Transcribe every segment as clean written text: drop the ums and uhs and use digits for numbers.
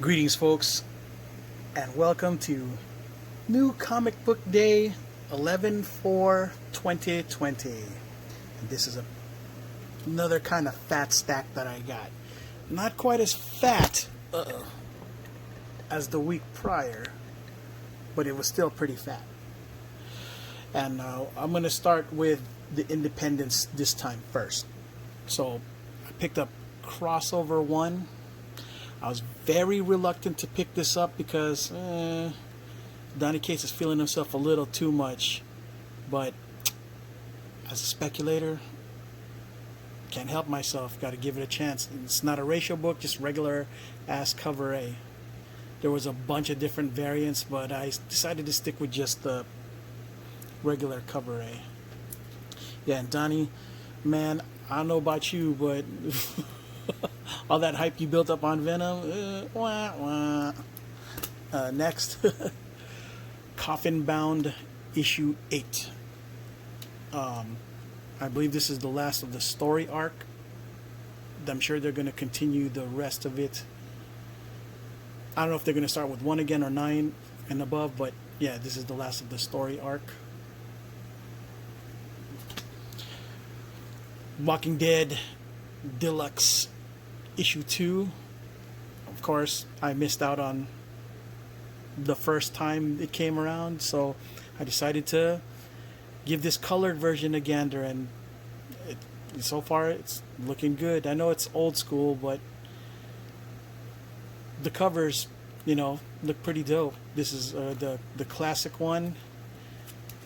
Greetings, folks, and welcome to New Comic Book Day 11/4/2020. And this is another kind of fat stack that I got. Not quite as fat as the week prior, but it was still pretty fat. And I'm going to start with the Independence this time first. So I picked up Crossover 1. I was very reluctant to pick this up because Donny Cates is feeling himself a little too much. But as a speculator, can't help myself. Got to give it a chance. It's not a ratio book, just regular ass cover A. There was a bunch of different variants, but I decided to stick with just the regular cover A. Yeah, and Donny, man, I don't know about you, but all that hype you built up on Venom, wah, wah. Next, Coffin Bound issue 8. I believe this is the last of the story arc. I'm sure they're going to continue the rest of it. I don't know if they're going to start with 1 again or 9 and above, but yeah, this is the last of the story arc. Walking Dead Deluxe issue 2. Of course, I missed out on the first time it came around, so I decided to give this colored version a gander, and so far it's looking good. I know it's old school, but the covers, look pretty dope. This is the classic one,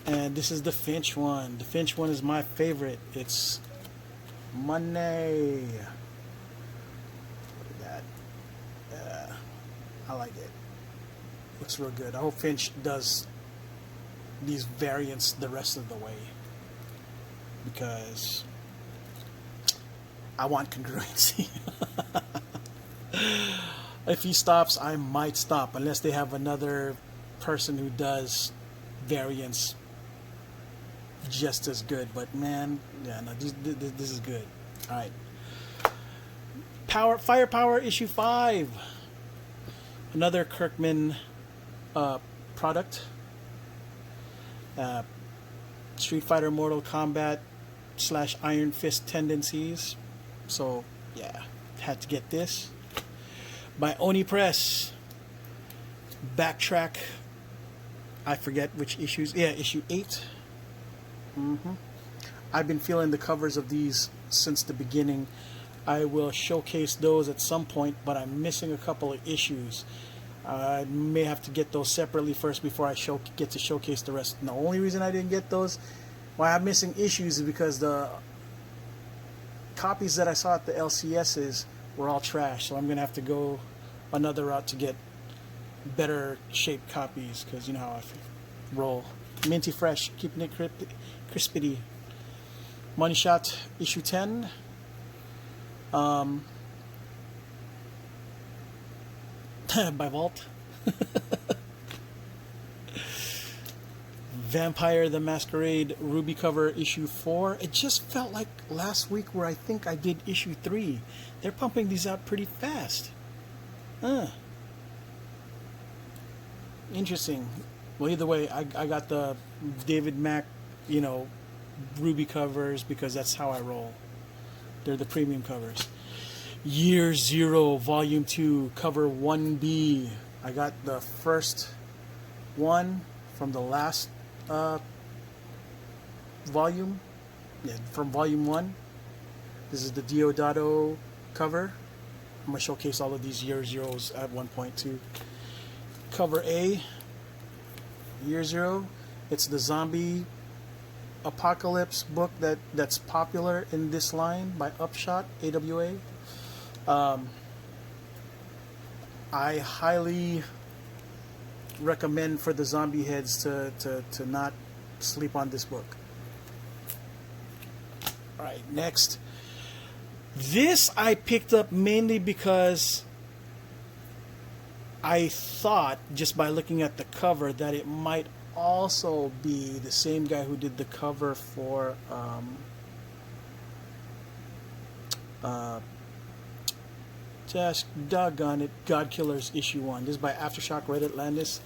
and this is the Finch one. The Finch one is my favorite. It's money. Look at that. I like it. Looks real good. I hope Finch does these variants the rest of the way, because I want congruency. If he stops, I might stop, unless they have another person who does variants just as good. But man, yeah, no, this is good. All right, Firepower issue 5. Another Kirkman product. Street Fighter, Mortal Kombat / Iron Fist tendencies. So yeah, had to get this. By Oni Press. Backtrack. I forget which issues. Yeah, issue 8. I've been feeling the covers of these since the beginning. I will showcase those at some point, but I'm missing a couple of issues. I may have to get those separately first before I get to showcase the rest. And the only reason I didn't get those, why I'm missing issues, is because the copies that I saw at the LCSs were all trash. So I'm going to have to go another route to get better shaped copies, because you know how I roll. Minty fresh, keeping it crispity. Money Shot issue 10. By Vault. Vampire the Masquerade Ruby cover issue 4. It just felt like last week where I think I did issue 3. They're pumping these out pretty fast. Interesting. Well, either way, I got the David Mack, Ruby covers, because that's how I roll. They're the premium covers. Year Zero Volume 2 cover 1B. I got the first one from the last volume. Yeah, from Volume 1. This is the Deodato cover. I'm going to showcase all of these Year Zeros at one point too. Cover A. Year Zero. It's the zombie apocalypse book that's popular in this line by Upshot, AWA. I highly recommend for the zombie heads to not sleep on this book. Alright, next. This I picked up mainly because I thought, just by looking at the cover, that it might also be the same guy who did the cover for Just doggone it. God Killers issue 1. This is by Aftershock Red Atlantis.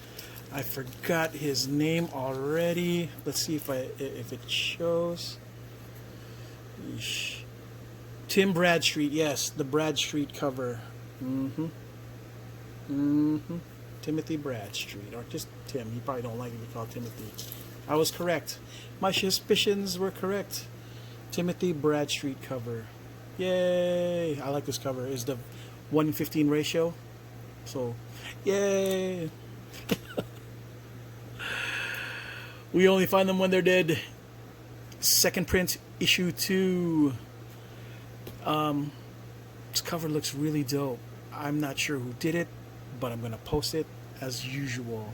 I forgot his name already. Let's see if it shows. Eesh. Tim Bradstreet, yes, the Bradstreet cover. Timothy Bradstreet, or just Tim. You probably don't like it to be called Timothy. I was correct. My suspicions were correct. Timothy Bradstreet cover. Yay! I like this cover. It's the 1:15 ratio. So, yay! We only find them when they're dead. Second print, issue 2. This cover looks really dope. I'm not sure who did it, but I'm gonna post it as usual.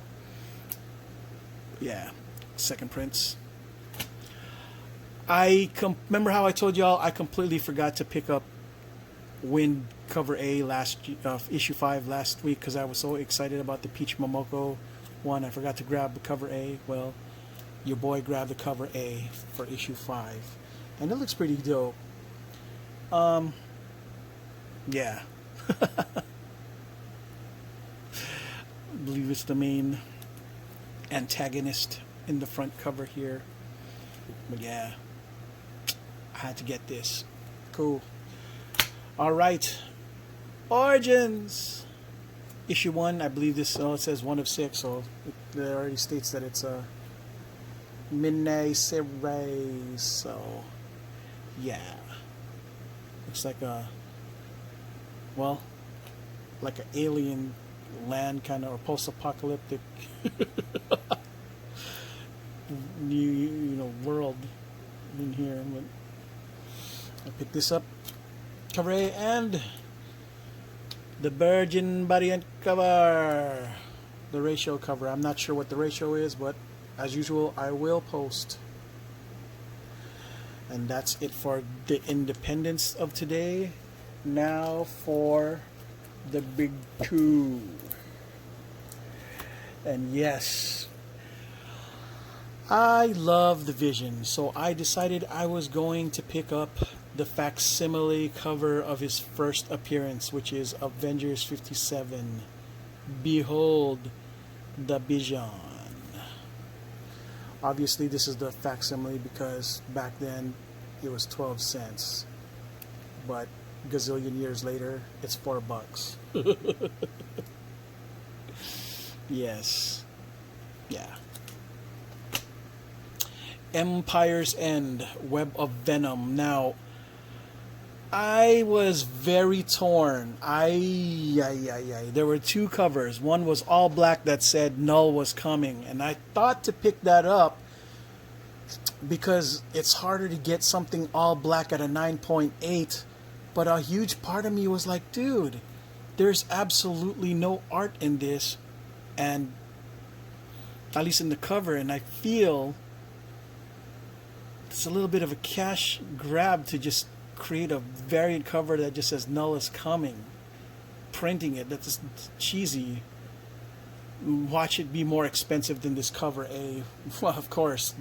Yeah, second prints. Remember how I told y'all I completely forgot to pick up Wind cover A issue 5 last week because I was so excited about the Peach Momoko one. I forgot to grab the cover A. Well, your boy grabbed the cover A for issue 5, and it looks pretty dope. Yeah. I believe it's the main antagonist in the front cover here. But yeah, I had to get this. Cool. Alright. Origins! Issue 1, I believe this, it says 1 of 6, so it already states that it's a mini-series, so yeah. Looks like like an alien land kind of, or post-apocalyptic world in here. But I picked this up, cover A, and the Virgin variant cover, the ratio cover. I'm not sure what the ratio is, but as usual, I will post. And that's it for the independence of today. Now for the big two. And yes, I love the Vision, so I decided I was going to pick up the facsimile cover of his first appearance, which is Avengers 57. Behold the Vision. Obviously, this is the facsimile because back then it was 12 cents. But gazillion years later, it's $4. Yes. Yeah. Empire's End, Web of Venom. Now, I was very torn. There were two covers. One was all black that said Null was coming, and I thought to pick that up because it's harder to get something all black at a 9.8, but a huge part of me was like, dude, there's absolutely no art in this, and at least in the cover, and I feel it's a little bit of a cash grab to just create a variant cover that just says Null is coming. Printing it, that's just cheesy. Watch it be more expensive than this cover A. Well, of course,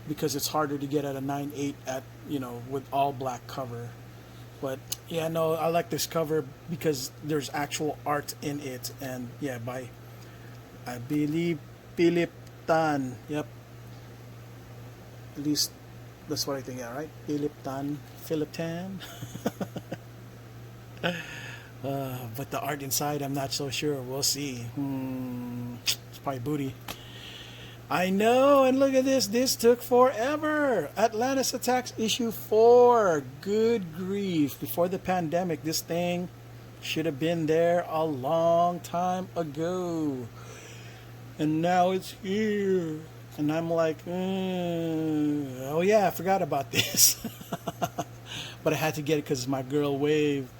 because it's harder to get at a 9.8 at, with all black cover. But yeah, no, I like this cover because there's actual art in it, and yeah, by I believe Philip Tan. Yep. At least that's what I think, yeah, right? Philip Tan. But the art inside, I'm not so sure. We'll see. It's probably booty. I know, and look at this. This took forever. Atlantis Attacks issue 4. Good grief. Before the pandemic, this thing should have been there a long time ago. And now it's here. And I'm like, oh yeah, I forgot about this. But I had to get it because it's my girl Wave.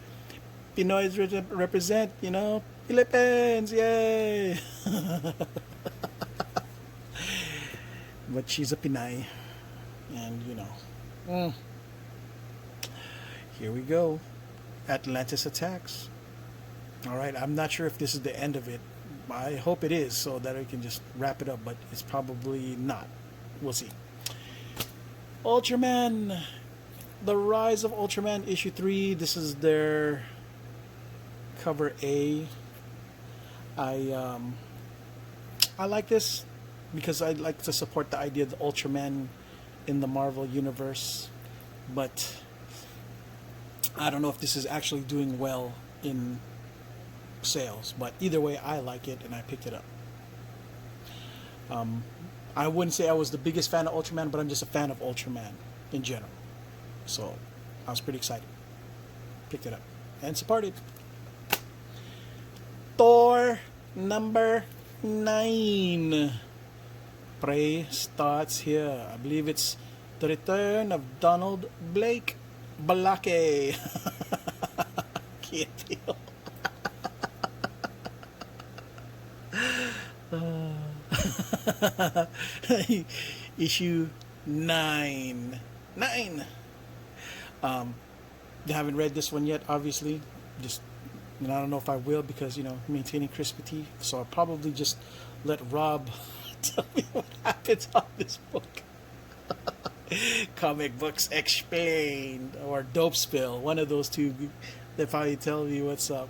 Pinoys represent, Philippines, yay! But she's a Pinay. And, here we go. Atlantis Attacks. Alright, I'm not sure if this is the end of it. I hope it is, so that I can just wrap it up, but it's probably not. We'll see. Ultraman. The Rise of Ultraman issue 3. This is their cover A. I I like this because I like to support the idea of the Ultraman in the Marvel universe, but I don't know if this is actually doing well in sales. But either way, I like it and I picked it up. I wouldn't say I was the biggest fan of Ultraman, but I'm just a fan of Ultraman in general. So I was pretty excited. Picked it up and supported. Thor number 9. Prey starts here. I believe it's the return of Donald Blake Balake. Can't deal. Issue 9. 9. I haven't read this one yet, obviously. Just, I don't know if I will because, maintaining crispity. So I'll probably just let Rob tell me what happens on this book. Comic Books Explained or Dope Spill. One of those two. They'll probably tell me what's up,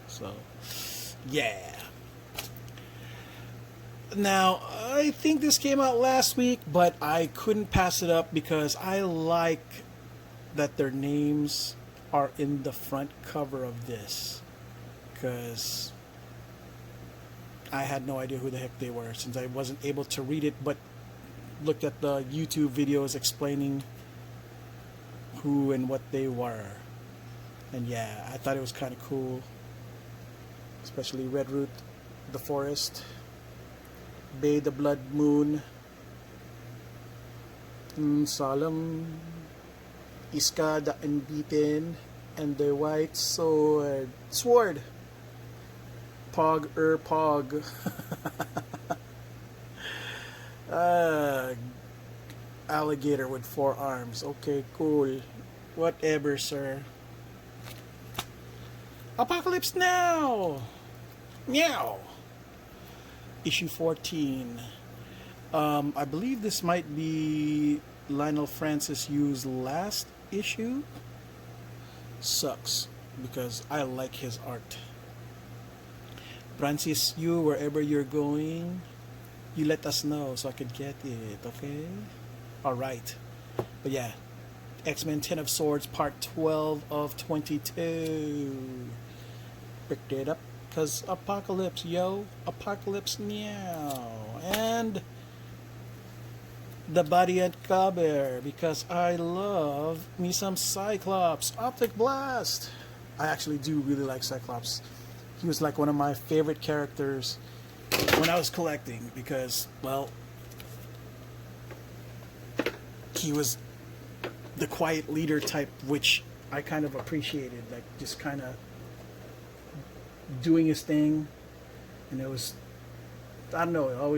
So, yeah. Now, I think this came out last week, but I couldn't pass it up because I like that their names are in the front cover of this. Because I had no idea who the heck they were since I wasn't able to read it, but looked at the YouTube videos explaining who and what they were. And yeah, I thought it was kind of cool. Especially Redroot, the Forest, Bay the Blood Moon, Solemn, Iska the Unbeaten, and the White Sword. Pog Pog. Alligator with 4 arms. Okay, cool. Whatever, sir. Apocalypse Now! Meow! Issue 14. I believe this might be Lionel Francis Yu's last issue. Sucks, because I like his art. Francis Yu, wherever you're going, you let us know so I could get it, okay? Alright. But yeah, X-Men 10 of Swords, part 12 of 22. Picked it up because Apocalypse, yo. Apocalypse Meow. And the variant cover because I love me some Cyclops. Optic Blast. I actually do really like Cyclops. He was like one of my favorite characters when I was collecting because, well, he was the quiet leader type, which I kind of appreciated, like just kind of doing his thing. And it was, I don't know,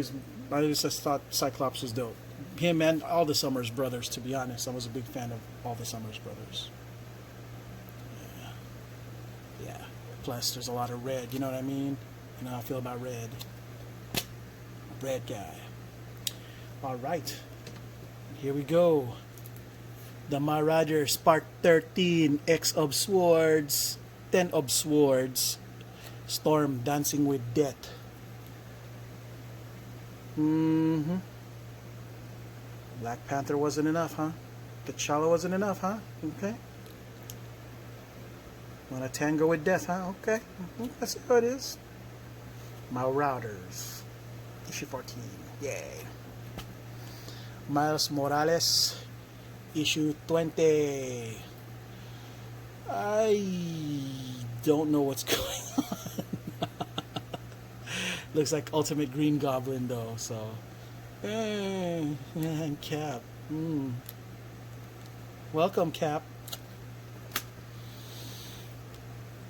I just thought Cyclops was dope. Him and all the Summers brothers, to be honest. I was a big fan of all the Summers brothers. Yeah. Plus, there's a lot of red, you know what I mean? You know how I feel about red. Red guy. Alright. Here we go. The Marauders Part 13, X of Swords, 10 of Swords, Storm Dancing with Death. Black Panther wasn't enough, huh? T'Challa wasn't enough, huh? Okay. Wanna tango with death, huh? Okay. That's how it is. Marauders. Issue 14. Yay. Miles Morales. Issue 20. I don't know what's going on. Looks like Ultimate Green Goblin though, so. And Cap. Welcome, Cap.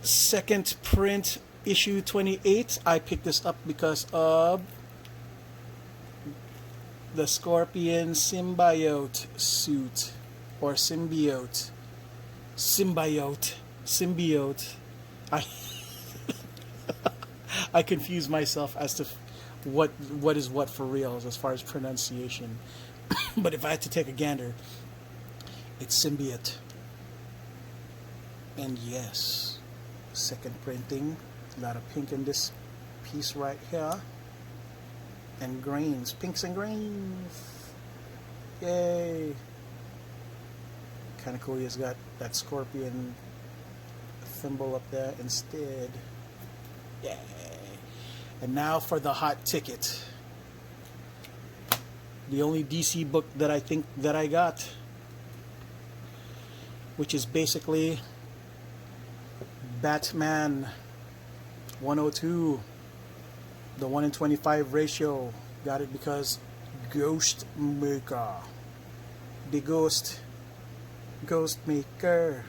Second print, issue 28. I picked this up because of the Scorpion symbiote suit, or symbiote. I I confuse myself as to what is what for real as far as pronunciation. But if I had to take a gander, it's symbiote. And yes, second printing. A lot of pink in this piece right here. And grains, pinks and grains. Yay! Kind of cool. He's got that scorpion symbol up there instead. Yay! And now for the hot ticket. The only DC book that I think that I got, which is basically Batman 102, the 1 in 25 ratio. Got it because Ghost Maker, the Ghost Maker.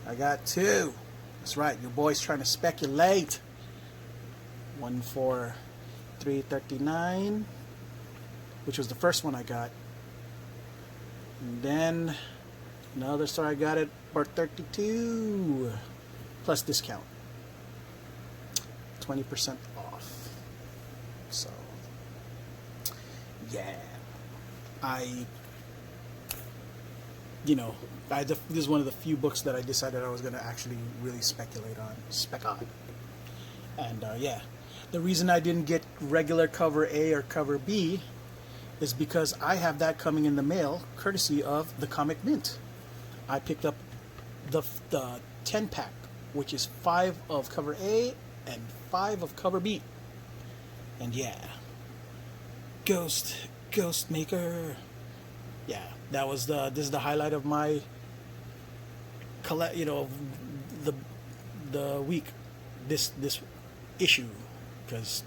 I got two. That's right, your boy's trying to speculate. One for $3.39, which was the first one I got. And then another store I got it for $32 plus discount, 20% off. So yeah, this is one of the few books that I decided I was going to actually really spec on. And yeah, the reason I didn't get regular cover A or cover B is because I have that coming in the mail courtesy of the Comic Mint. I picked up the 10-pack, which is 5 of cover A and 5 of cover B. And yeah, Ghost Maker. Yeah, this is the highlight of my the week, this issue, because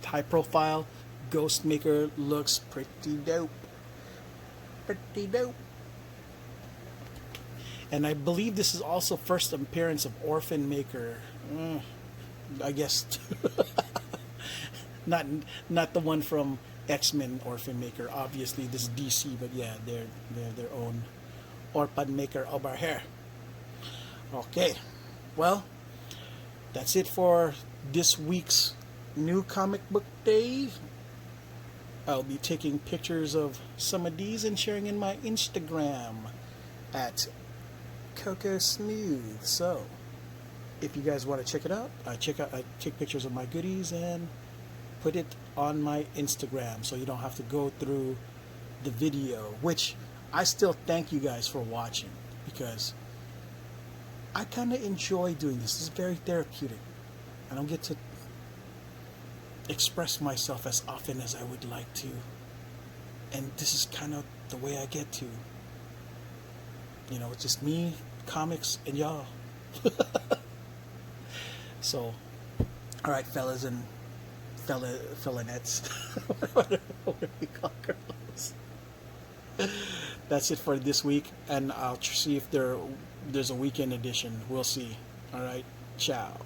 high profile Ghost Maker looks pretty dope. And I believe this is also first appearance of Orphan Maker. I guess not the one from X-Men Orphan Maker. Obviously this is DC, but yeah, they're their own Orphan Maker over here. Okay, well, that's it for this week's New Comic Book Day. I'll be taking pictures of some of these and sharing in my Instagram at Coco Smooth. So if you guys want to check it out, I take pictures of my goodies and put it on my Instagram, so you don't have to go through the video, which I still thank you guys for watching, because I kind of enjoy doing this. This is very therapeutic. I don't get to express myself as often as I would like to, and this is kind of the way I get to. It's just me, comics, and y'all. So, all right, fellas and fellanettes, whatever we call girls. That's it for this week, and I'll see if there's a weekend edition. We'll see. All right, ciao.